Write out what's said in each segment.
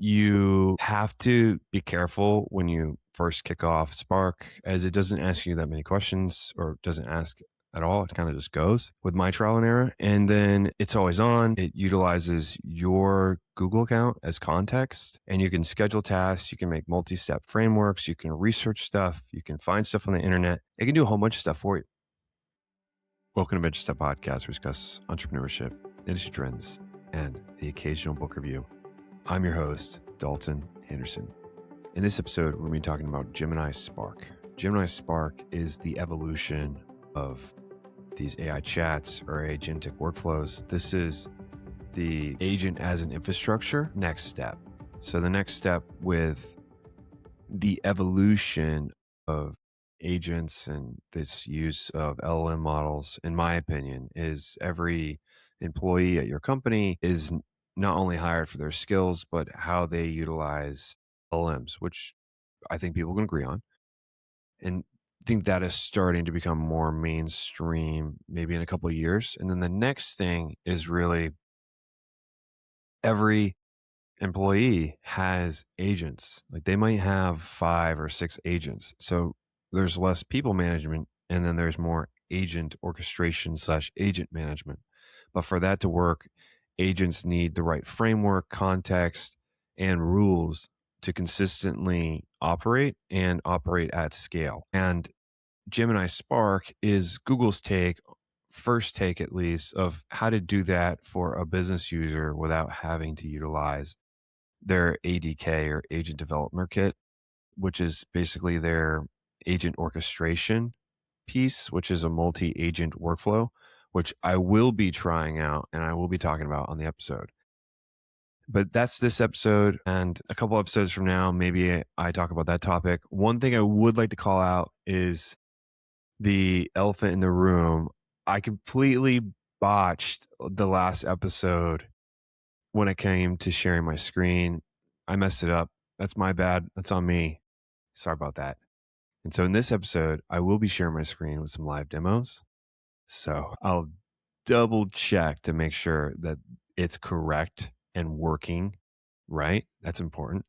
You have to be careful when you first kick off Spark, as it doesn't ask you that many questions or doesn't ask at all. It kind of just goes with my trial and error. And then it's always on. It utilizes your Google account as context, and you can schedule tasks. You can make multi-step frameworks. You can research stuff. You can find stuff on the internet. It can do a whole bunch of stuff for you. Welcome to Venture Step Podcast. We discuss entrepreneurship, industry trends, and the occasional book review. I'm your host, Dalton Anderson. In this episode, we're going to be talking about Gemini Spark. Gemini Spark is the evolution of these AI chats or agentic workflows. This is the agent as an infrastructure next step. So the next step with the evolution of agents and this use of LLM models, in my opinion, is every employee at your company is not only hired for their skills, but how they utilize LLMs, which I think people can agree on. And I think that is starting to become more mainstream, maybe in a couple of years. And then the next thing is really every employee has agents. Like they might have 5 or 6 agents. So there's less people management, and then there's more agent orchestration / agent management. But for that to work, agents need the right framework, context, and rules to consistently operate and operate at scale. And Gemini Spark is Google's first take at least, of how to do that for a business user without having to utilize their ADK or agent development kit, which is basically their agent orchestration piece, which is a multi-agent workflow, which I will be trying out and I will be talking about on the episode. But that's this episode, and a couple episodes from now, maybe I talk about that topic. One thing I would like to call out is the elephant in the room. I completely botched the last episode when it came to sharing my screen. I messed it up. That's my bad. That's on me. Sorry about that. And so in this episode, I will be sharing my screen with some live demos. So I'll double check to make sure that it's correct and working right. That's important.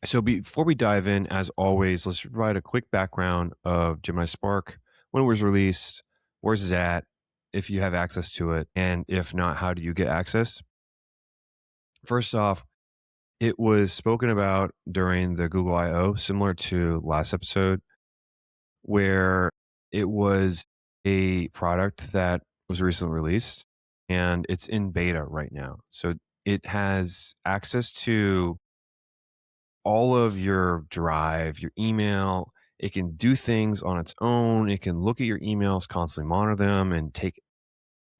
So before we dive in, as always, let's provide a quick background of Gemini Spark, when it was released, where's it at, if you have access to it, and if not, how do you get access? First off, it was spoken about during the Google I/O, similar to last episode, where it was a product that was recently released and it's in beta right now. So it has access to all of your drive, your email. It can do things on its own. It can look at your emails, constantly monitor them, and take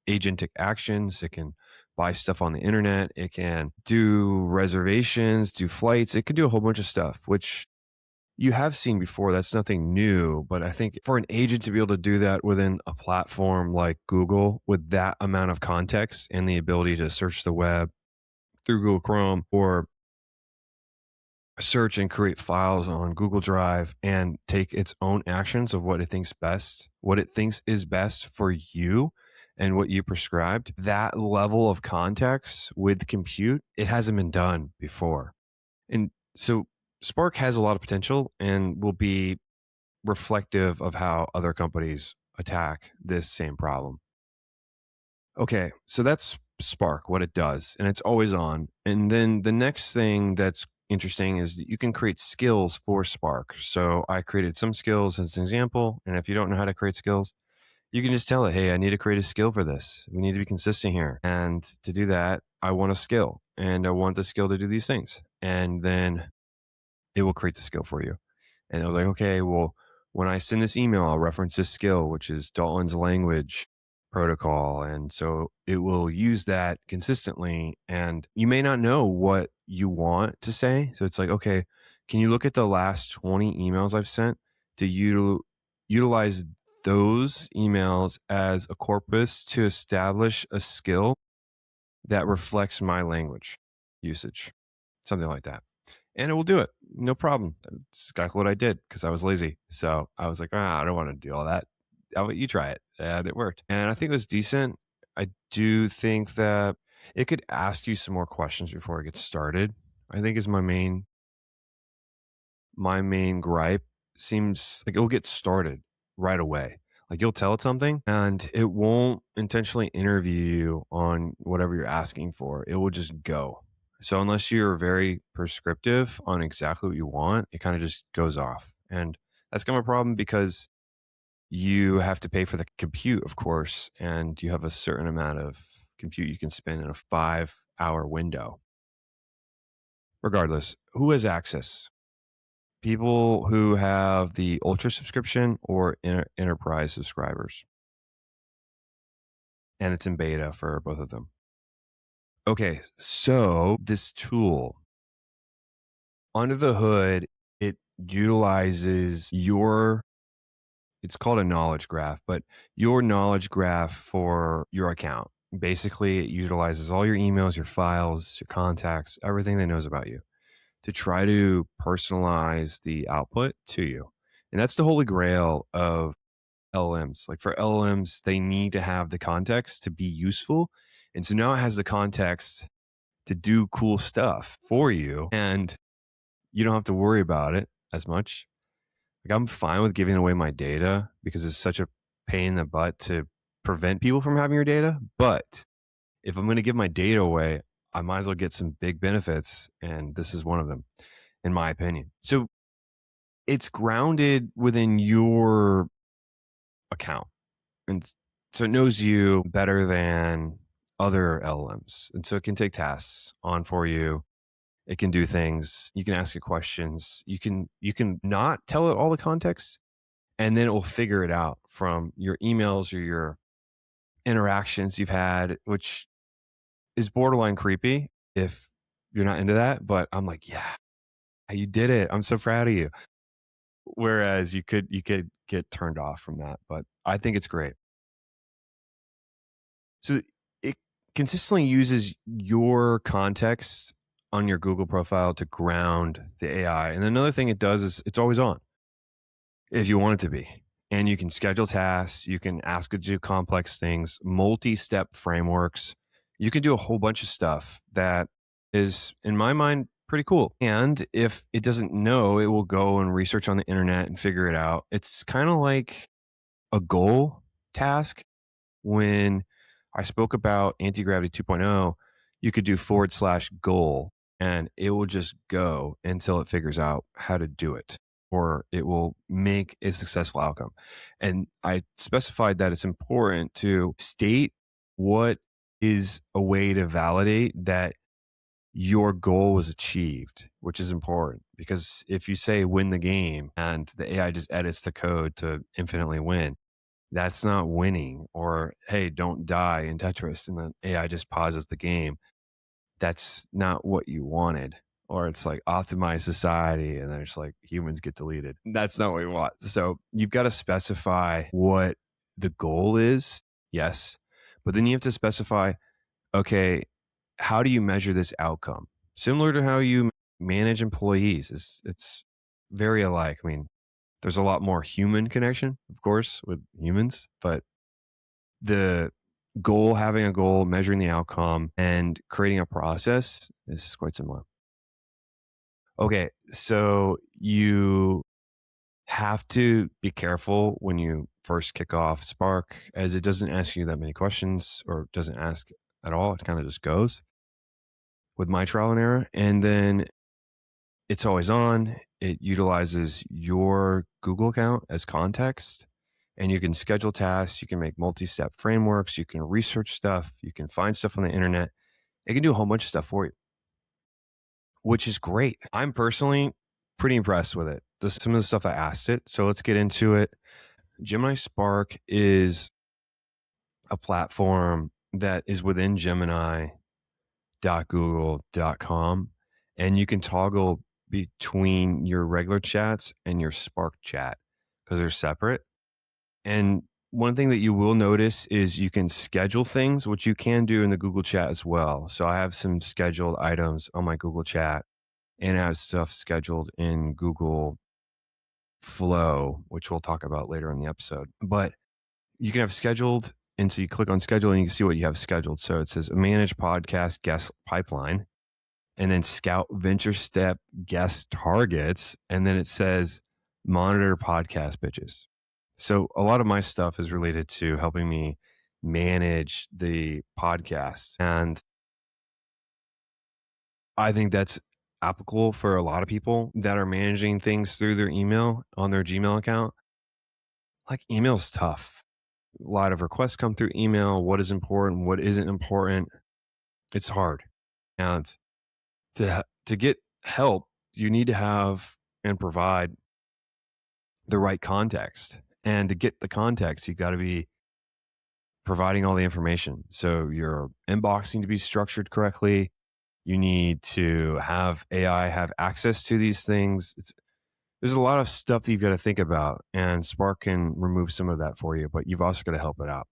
agentic actions. It can buy stuff on the internet. It can do reservations, do flights. It can do a whole bunch of stuff, which you have seen before. That's nothing new. But I think for an agent to be able to do that within a platform like Google with that amount of context and the ability to search the web through Google Chrome or search and create files on Google Drive and take its own actions of what it thinks best, what it thinks is best for you and what you prescribed, that level of context with compute, it hasn't been done before. And so Spark has a lot of potential and will be reflective of how other companies attack this same problem. Okay, so that's Spark, what it does, and it's always on. And then the next thing that's interesting is that you can create skills for Spark. So I created some skills as an example. And if you don't know how to create skills, you can just tell it, hey, I need to create a skill for this. We need to be consistent here. And to do that, I want a skill and I want the skill to do these things. And then it will create the skill for you. And they're like, okay, well, when I send this email, I'll reference this skill, which is Dalton's language protocol. And so it will use that consistently. And you may not know what you want to say. So it's like, okay, can you look at the last 20 emails I've sent to utilize those emails as a corpus to establish a skill that reflects my language usage, something like that. And it will do it. No problem. That's exactly what I did because I was lazy. So I was like, I don't want to do all that. How about you try it? And it worked. And I think it was decent. I do think that it could ask you some more questions before it gets started. I think is my main gripe. Seems like it'll get started right away. Like you'll tell it something and it won't intentionally interview you on whatever you're asking for. It will just go. So unless you're very prescriptive on exactly what you want, it kind of just goes off. And that's kind of a problem because you have to pay for the compute, of course, and you have a certain amount of compute you can spend in a 5-hour window. Regardless, who has access? People who have the Ultra subscription or enterprise subscribers, and it's in beta for both of them. Okay, so this tool under the hood, it utilizes it's called a knowledge graph, but your knowledge graph for your account. Basically, it utilizes all your emails, your files, your contacts, everything that knows about you to try to personalize the output to you. And that's the holy grail of LLMs. Like for LLMs, they need to have the context to be useful. And so now it has the context to do cool stuff for you. And you don't have to worry about it as much. Like I'm fine with giving away my data because it's such a pain in the butt to prevent people from having your data. But if I'm going to give my data away, I might as well get some big benefits. And this is one of them, in my opinion. So it's grounded within your account. And so it knows you better than other LLMs. And so it can take tasks on for you. It can do things. You can ask it questions. You can not tell it all the context, and then it will figure it out from your emails or your interactions you've had, which is borderline creepy if you're not into that. But I'm like, yeah, you did it. I'm so proud of you. Whereas you could get turned off from that, but I think it's great. So it consistently uses your context on your Google profile to ground the AI. And another thing it does is it's always on if you want it to be. And you can schedule tasks, you can ask it to do complex things, multi-step frameworks. You can do a whole bunch of stuff that is, in my mind, pretty cool. And if it doesn't know, it will go and research on the internet and figure it out. It's kind of like a goal task. When I spoke about anti-gravity 2.0, you could do /goal and it will just go until it figures out how to do it, or it will make a successful outcome. And I specified that it's important to state what is a way to validate that your goal was achieved, which is important because if you say win the game and the AI just edits the code to infinitely win, that's not winning. Or, hey, don't die in Tetris. And then AI just pauses the game. That's not what you wanted. Or it's like optimize society and then it's like humans get deleted. That's not what we want. So you've got to specify what the goal is. Yes. But then you have to specify, okay, how do you measure this outcome? Similar to how you manage employees. It's very alike. I mean, there's a lot more human connection, of course, with humans, but the goal, having a goal, measuring the outcome, and creating a process is quite similar. Okay, so you have to be careful when you first kick off Spark, as it doesn't ask you that many questions or doesn't ask at all. It kind of just goes with my trial and error. And then it's always on. It utilizes your Google account as context, and you can schedule tasks. You can make multi-step frameworks. You can research stuff. You can find stuff on the internet. It can do a whole bunch of stuff for you, which is great. I'm personally pretty impressed with it. Some of the stuff I asked it. So let's get into it. Gemini Spark is a platform that is within Gemini.google.com, and you can toggle between your regular chats and your Spark chat because they're separate. And one thing that you will notice is you can schedule things, which you can do in the Google chat as well. So I have some scheduled items on my Google chat and I have stuff scheduled in Google Flow, which we'll talk about later in the episode. But you can have scheduled. And so you click on schedule and you can see what you have scheduled. So it says manage podcast guest pipeline. and then scout venture step guest targets. And then it says monitor podcast pitches. So a lot of my stuff is related to helping me manage the podcast. And I think that's applicable for a lot of people that are managing things through their email on their Gmail account. Like email's tough. A lot of requests come through email. What is important? What isn't important? It's hard. And to get help, you need to have and provide the right context. And to get the context, you got to be providing all the information. So your inbox need to be structured correctly. You need to have AI have access to these things. There's a lot of stuff that you've got to think about, and Spark can remove some of that for you, but you've also got to help it out.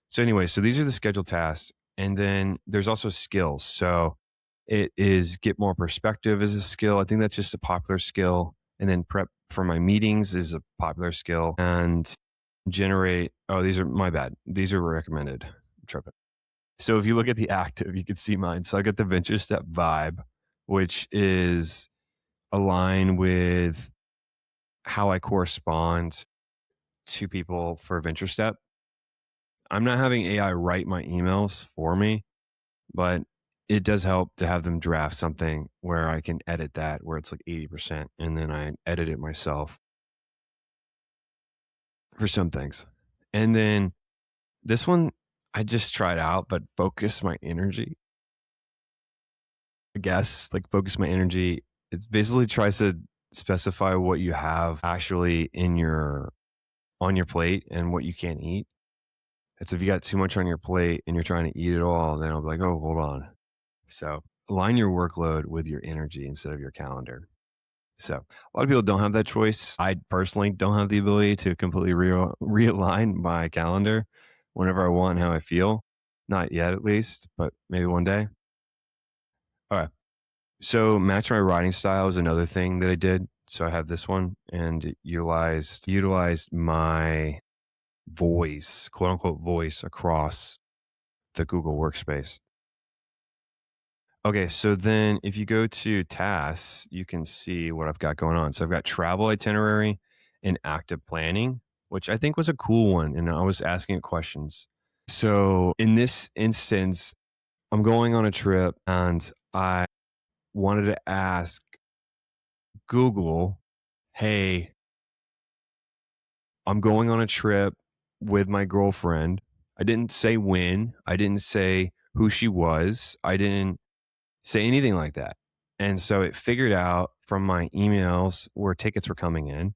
So anyway, so these are the scheduled tasks. And then there's also skills. So it is get more perspective is a skill. I think that's just a popular skill. And then prep for my meetings is a popular skill. And generate, oh, these are my bad. These are recommended. I'm tripping. So if you look at the active, you can see mine. So I got the venture step vibe, which is aligned with how I correspond to people for venture step. I'm not having AI write my emails for me, but it does help to have them draft something where I can edit that, where it's like 80%, and then I edit it myself for some things. And then this one, I just tried out, but focus my energy. I guess like focus my energy. It basically tries to specify what you have actually in your on your plate and what you can't eat. And so if you got too much on your plate and you're trying to eat it all, then I'll be like, oh, hold on. So align your workload with your energy instead of your calendar. So a lot of people don't have that choice. I personally don't have the ability to completely realign my calendar whenever I want, how I feel. Not yet, at least, but maybe one day. All right. So match my writing style is another thing that I did. So I have this one and it utilized my voice, quote unquote voice across the Google workspace. Okay, so then if you go to tasks, you can see what I've got going on. So I've got travel itinerary and active planning, which I think was a cool one. And I was asking it questions. So in this instance, I'm going on a trip and I wanted to ask Google, hey, I'm going on a trip with my girlfriend. I didn't say when, I didn't say who she was, I didn't say anything like that. And so it figured out from my emails where tickets were coming in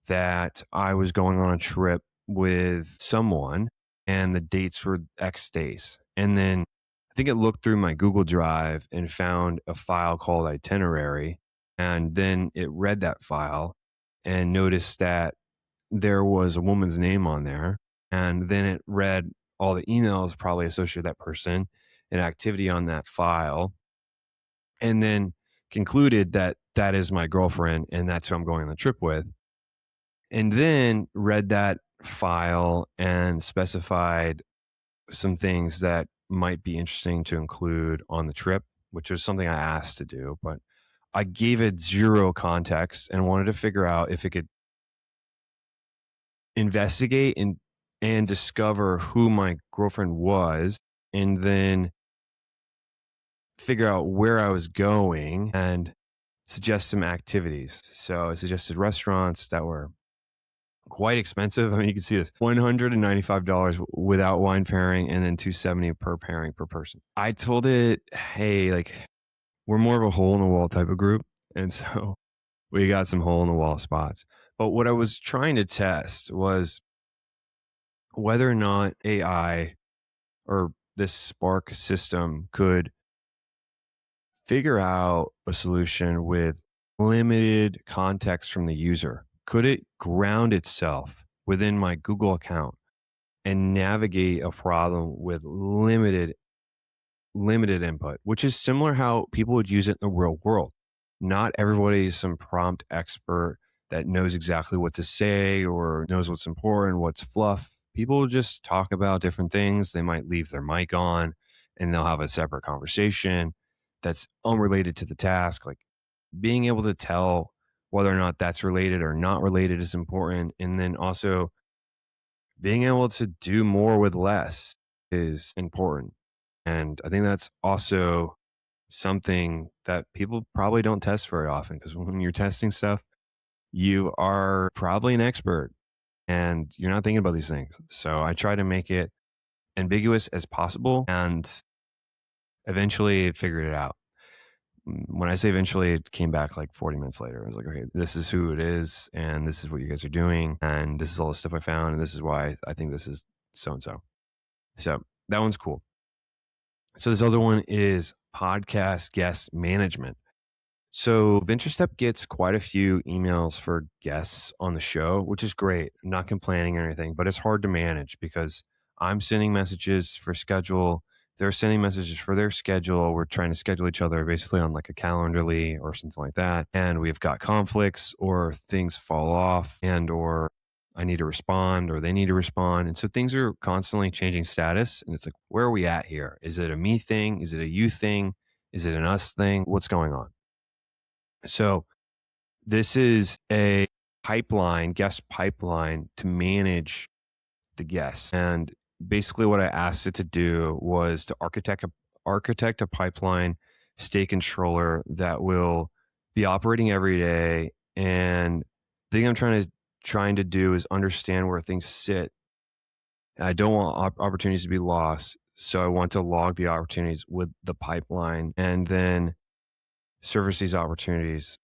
that I was going on a trip with someone and the dates were X days. And then I think it looked through my Google Drive and found a file called itinerary. And then it read that file and noticed that there was a woman's name on there. And then it read all the emails probably associated with that person and activity on that file. And then concluded that that is my girlfriend and that's who I'm going on the trip with. And then read that file and specified some things that might be interesting to include on the trip, which was something I asked to do. But I gave it zero context and wanted to figure out if it could investigate and discover who my girlfriend was and then figure out where I was going and suggest some activities. So I suggested restaurants that were quite expensive. I mean, you can see this $195 without wine pairing and then $270 per pairing per person. I told it, hey, like we're more of a hole in the wall type of group. And so we got some hole in the wall spots. But what I was trying to test was whether or not AI or this Spark system could figure out a solution with limited context from the user. Could it ground itself within my Google account and navigate a problem with limited input, which is similar how people would use it in the real world. Not everybody is some prompt expert that knows exactly what to say or knows what's important, what's fluff. People just talk about different things. They might leave their mic on and they'll have a separate conversation. that's unrelated to the task. Like being able to tell whether or not that's related or not related is important. And then also being able to do more with less is important. And I think that's also something that people probably don't test very often because when you're testing stuff, you are probably an expert and you're not thinking about these things. So I try to make it ambiguous as possible and eventually it figured it out. When I say eventually, it came back like 40 minutes later. I was like, okay, this is who it is, and this is what you guys are doing, and this is all the stuff I found, and this is why I think this is so and so. So that one's cool. So this other one is podcast guest management. So VentureStep gets quite a few emails for guests on the show, which is great. I'm not complaining or anything, but it's hard to manage because I'm sending messages for schedule. They're sending messages for their schedule. We're trying to schedule each other basically on like a Calendarly or something like that. And we've got conflicts or things fall off and or I need to respond or they need to respond. And so things are constantly changing status. And it's like, where are we at here? Is it a me thing? Is it a you thing? Is it an us thing? What's going on? So this is a pipeline, guest pipeline to manage the guests. And basically what I asked it to do was to architect a pipeline state controller that will be operating every day. And the thing I'm trying to do is understand where things sit. I don't want opportunities to be lost. So I want to log the opportunities with the pipeline and then surface these opportunities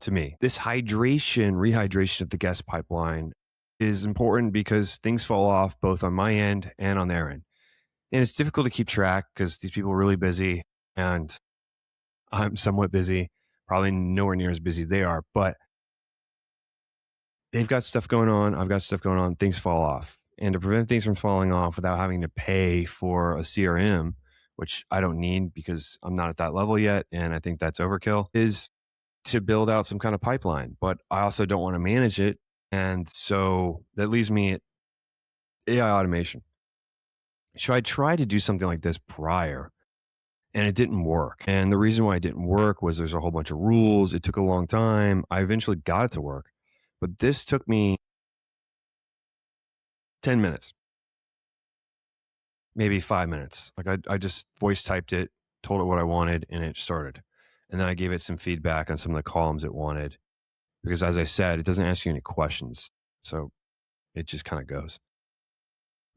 to me. This rehydration of the guest pipeline is important because things fall off both on my end and on their end. And it's difficult to keep track because these people are really busy and I'm somewhat busy, probably nowhere near as busy as they are, but they've got stuff going on. I've got stuff going on. Things fall off. And to prevent things from falling off without having to pay for a CRM, which I don't need because I'm not at that level yet, and I think that's overkill, is to build out some kind of pipeline. But I also don't want to manage it. And so that leaves me at AI automation. So I tried to do something like this prior and it didn't work. And the reason why it didn't work was there's a whole bunch of rules. It took a long time. I eventually got it to work, but this took me 10 minutes, maybe 5 minutes. Like I just voice typed it, told it what I wanted, and it started. And then I gave it some feedback on some of the columns it wanted. Because as I said, it doesn't ask you any questions. So it just kind of goes.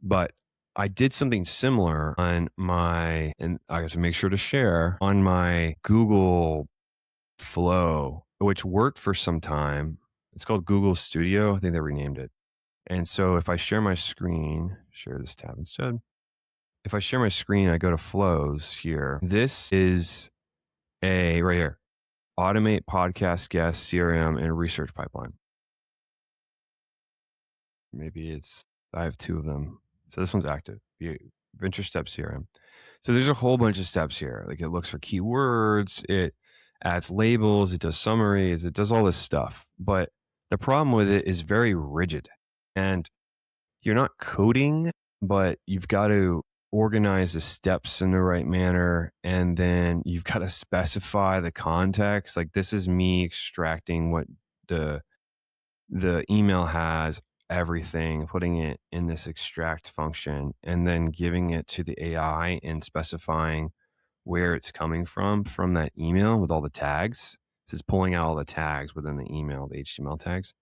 But I did something similar on and I have to make sure to share on my Google Flow, which worked for some time. It's called Google Studio. I think they renamed it. And so if I share my screen, share this tab instead. If I share my screen, I go to flows here. This is right here, automate podcast guest CRM and research pipeline. Maybe I have two of them. So this one's active, VentureStep CRM. So there's a whole bunch of steps here. Like it looks for keywords, it adds labels, it does summaries, it does all this stuff. But the problem with it is very rigid. And you're not coding, but you've got to organize the steps in the right manner. And then you've got to specify the context. Like this is me extracting what the email has, everything, putting it in this extract function, and then giving it to the AI and specifying where it's coming from that email with all the tags. This is pulling out all the tags within the email, the HTML tags.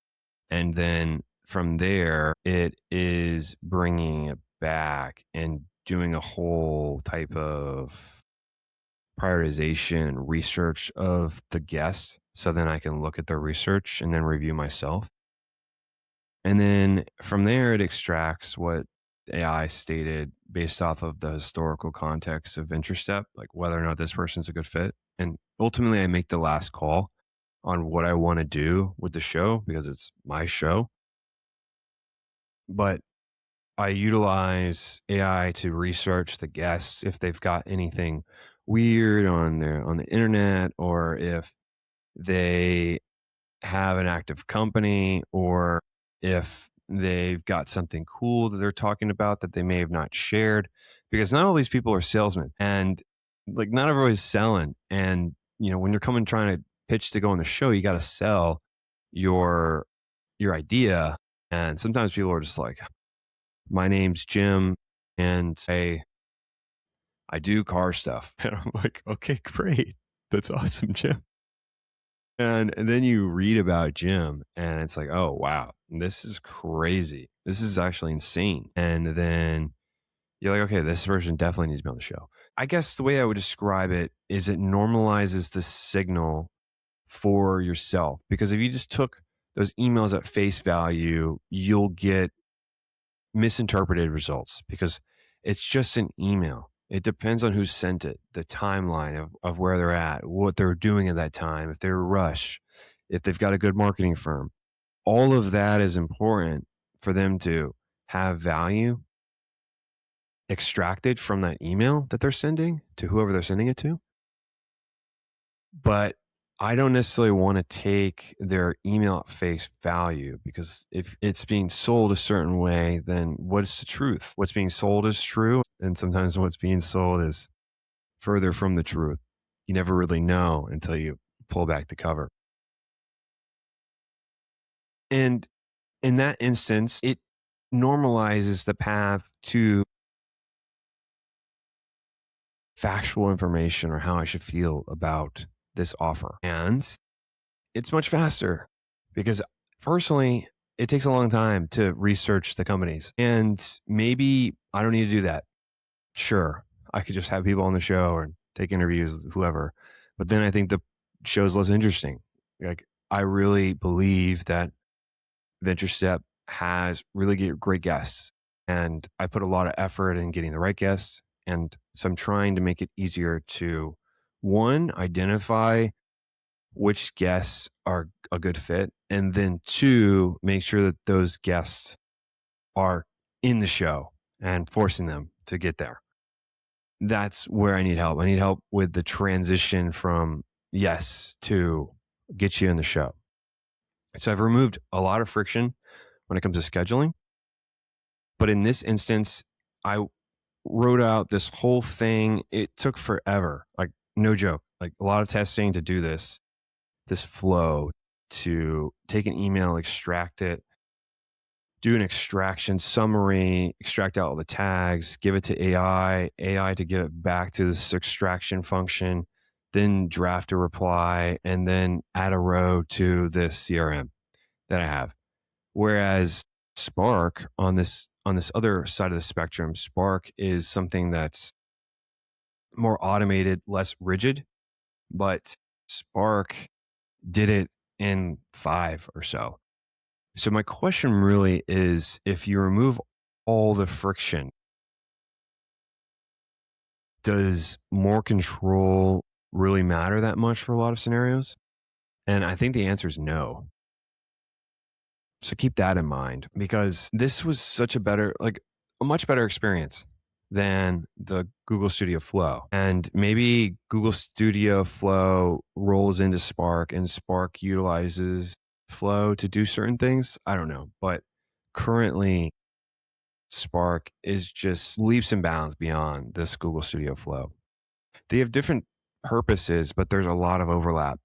And then from there, it is bringing it back and doing a whole type of prioritization and research of the guest. So then I can look at their research and then review myself. And then from there, it extracts what AI stated based off of the historical context of VentureStep, like whether or not this person's a good fit. And ultimately, I make the last call on what I want to do with the show because it's my show. But I utilize AI to research the guests if they've got anything weird on the internet, or if they have an active company, or if they've got something cool that they're talking about that they may have not shared, because not all these people are salesmen. And Like not everybody's selling. And, when you're coming trying to pitch to go on the show, you got to sell your your idea. And sometimes people are just like, my name's Jim and say I do car stuff. And I'm like, okay, great. That's awesome, Jim. And then you read about Jim and it's like, oh, wow, this is crazy. This is actually insane. And then you're like, okay, this person definitely needs to be on the show. I guess the way I would describe it is it normalizes the signal for yourself. Because if you just took those emails at face value, you'll get misinterpreted results because it's just an email. It depends on who sent it, the timeline of where they're at, what they're doing at that time, if they're rush, if they've got a good marketing firm. All of that is important for them to have value extracted from that email that they're sending to whoever they're sending it to. But I don't necessarily want to take their email at face value because if it's being sold a certain way, then what's the truth? What's being sold is true. And sometimes what's being sold is further from the truth. You never really know until you pull back the cover. And in that instance, it normalizes the path to factual information or how I should feel about this offer. And it's much faster because personally, it takes a long time to research the companies. And maybe I don't need to do that. Sure, I could just have people on the show or take interviews with whoever. But then I think the show's less interesting. Like, I really believe that Venture Step has really great guests. And I put a lot of effort in getting the right guests. And so I'm trying to make it easier to, one, identify which guests are a good fit, and then two, make sure that those guests are in the show and forcing them to get there. That's where I need help. I need help with the transition from yes to get you in the show. So I've removed a lot of friction when it comes to scheduling. But in this instance, I wrote out this whole thing. It took forever, like no joke, like a lot of testing to do this flow to take an email, extract it, do an extraction summary, extract out all the tags, give it to AI to give it back to this extraction function, then draft a reply, and then add a row to this CRM that I have. Whereas Spark on this other side of the spectrum, Spark is something that's more automated, less rigid, but Spark did it in 5 or so. So my question really is, if you remove all the friction, does more control really matter that much for a lot of scenarios? And I think the answer is no. So keep that in mind because this was such a much better experience than the Google Studio Flow. And maybe Google Studio Flow rolls into Spark and Spark utilizes Flow to do certain things. I don't know. But currently, Spark is just leaps and bounds beyond this Google Studio Flow. They have different purposes, but there's a lot of overlap,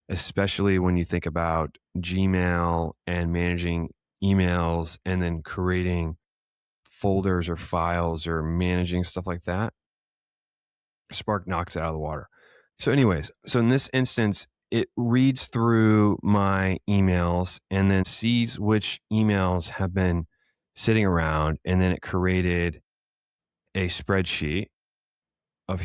especially when you think about Gmail and managing emails and then creating folders or files or managing stuff like that. Spark knocks it out of the water. So, anyways, so in this instance, it reads through my emails and then sees which emails have been sitting around. And then it created a spreadsheet of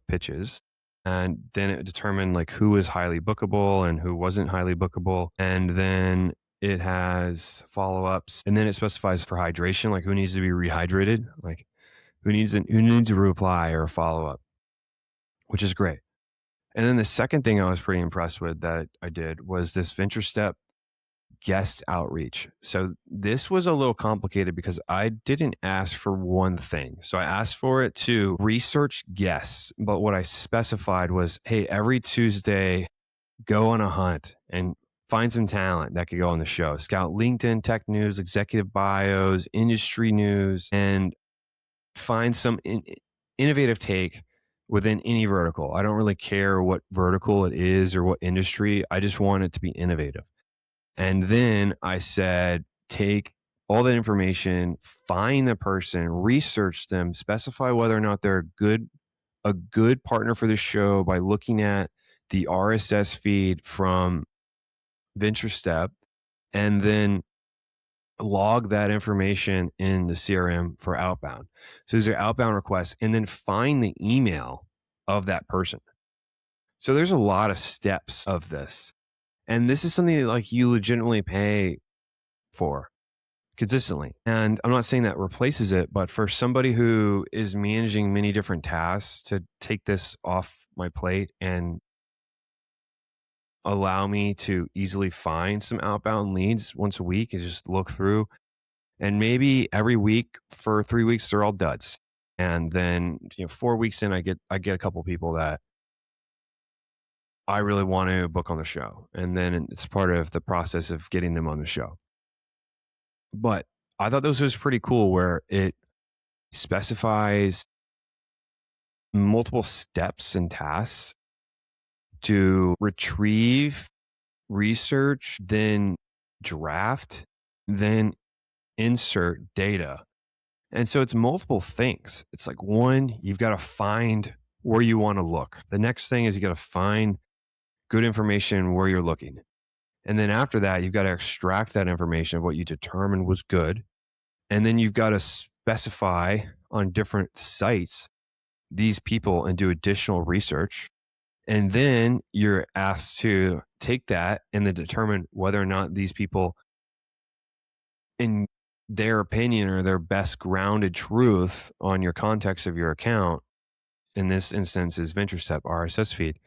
pitches. And then it determined like who is highly bookable and who wasn't highly bookable. And then it has follow-ups, and then it specifies for hydration, like who needs to be rehydrated, like who needs a reply or a follow-up, which is great. And then the second thing I was pretty impressed with that I did was this Venture Step guest outreach. So this was a little complicated because I didn't ask for one thing. So I asked for it to research guests, but what I specified was, hey, every Tuesday, go on a hunt and find some talent that could go on the show. Scout LinkedIn tech news, executive bios, industry news, and find some innovative take within any vertical. I don't really care what vertical it is or what industry. I just want it to be innovative. And then I said, take all that information, find the person, research them, specify whether or not they're a good partner for the show by looking at the RSS feed from Venture Step, and then log that information in the CRM for outbound. So these are outbound requests, and then find the email of that person. So there's a lot of steps of this. And this is something that like you legitimately pay for consistently. And I'm not saying that replaces it, but for somebody who is managing many different tasks to take this off my plate and allow me to easily find some outbound leads once a week and just look through. And maybe every week for 3 weeks, they're all duds. And then, 4 weeks in, I get a couple people that I really want to book on the show. And then it's part of the process of getting them on the show. But I thought this was pretty cool where it specifies multiple steps and tasks to retrieve, research, then draft, then insert data. And so it's multiple things. It's like, one, you've got to find where you want to look. The next thing is you got to find good information where you're looking. And then after that, you've got to extract that information of what you determined was good. And then you've got to specify on different sites these people and do additional research. And then you're asked to take that and then determine whether or not these people, in their opinion or their best grounded truth on your context of your account, in this instance is VentureStep RSS feed,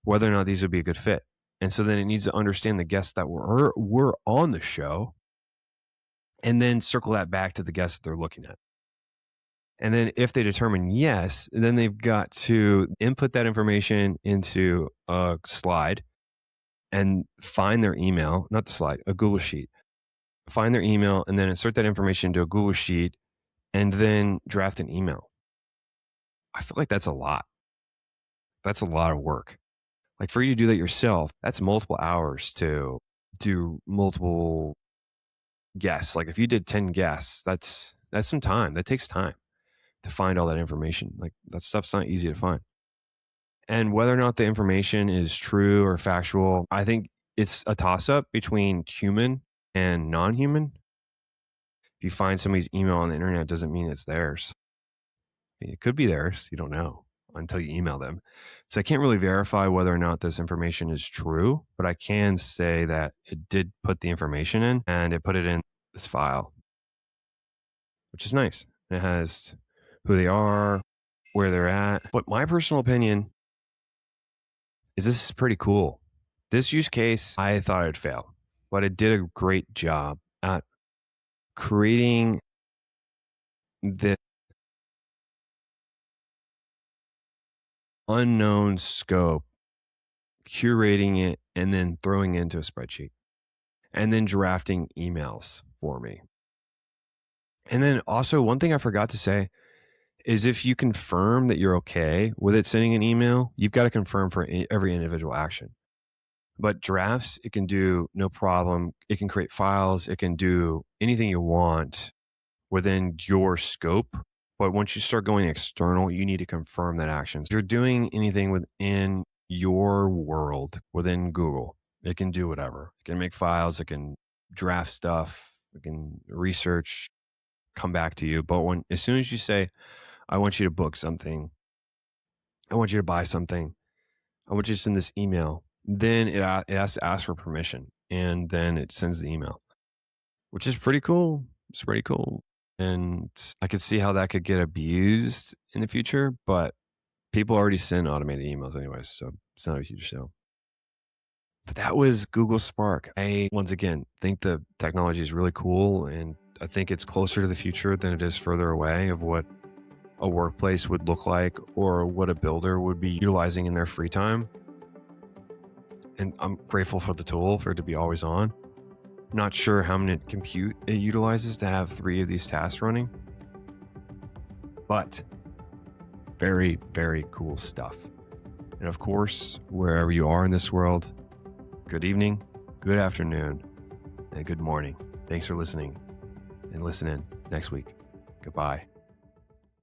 whether or not these would be a good fit. And so then it needs to understand the guests that were on the show and then circle that back to the guests that they're looking at. And then if they determine yes, then they've got to input that information into a slide and find their email, not the slide, a Google Sheet. Find their email and then insert that information into a Google Sheet and then draft an email. I feel like that's a lot. That's a lot of work. Like for you to do that yourself, that's multiple hours to do multiple guests. Like if you did 10 guests, that's some time. That takes time to find all that information. Like that stuff's not easy to find. And whether or not the information is true or factual, I think it's a toss up between human and non-human. If you find somebody's email on the internet, it doesn't mean it's theirs. I mean, it could be theirs. You don't know until you email them. So I can't really verify whether or not this information is true, but I can say that it did put the information in and it put it in this file, which is nice. It has who they are, where they're at. But my personal opinion is this is pretty cool. This use case, I thought it'd fail, but it did a great job at creating the unknown scope, curating it, and then throwing it into a spreadsheet, and then drafting emails for me. And then also, one thing I forgot to say is if you confirm that you're okay with it sending an email, you've got to confirm for every individual action. But drafts, it can do no problem. It can create files. It can do anything you want within your scope. But once you start going external, you need to confirm that action. If you're doing anything within your world, within Google, it can do whatever. It can make files. It can draft stuff. It can research, come back to you. But as soon as you say, I want you to book something, I want you to buy something, I want you to send this email, then it has to ask for permission. And then it sends the email, which is pretty cool. It's pretty cool. And I could see how that could get abused in the future, but people already send automated emails anyways, so it's not a huge deal. But that was Google Spark. I, once again, think the technology is really cool, and I think it's closer to the future than it is further away of what a workplace would look like or what a builder would be utilizing in their free time. And I'm grateful for the tool, for it to be always on. Not sure how many compute it utilizes to have 3 of these tasks running, but Very, very cool stuff. And of course, wherever you are in this world, good evening, good afternoon, and good morning. Thanks for listening, and listen in next week. Goodbye.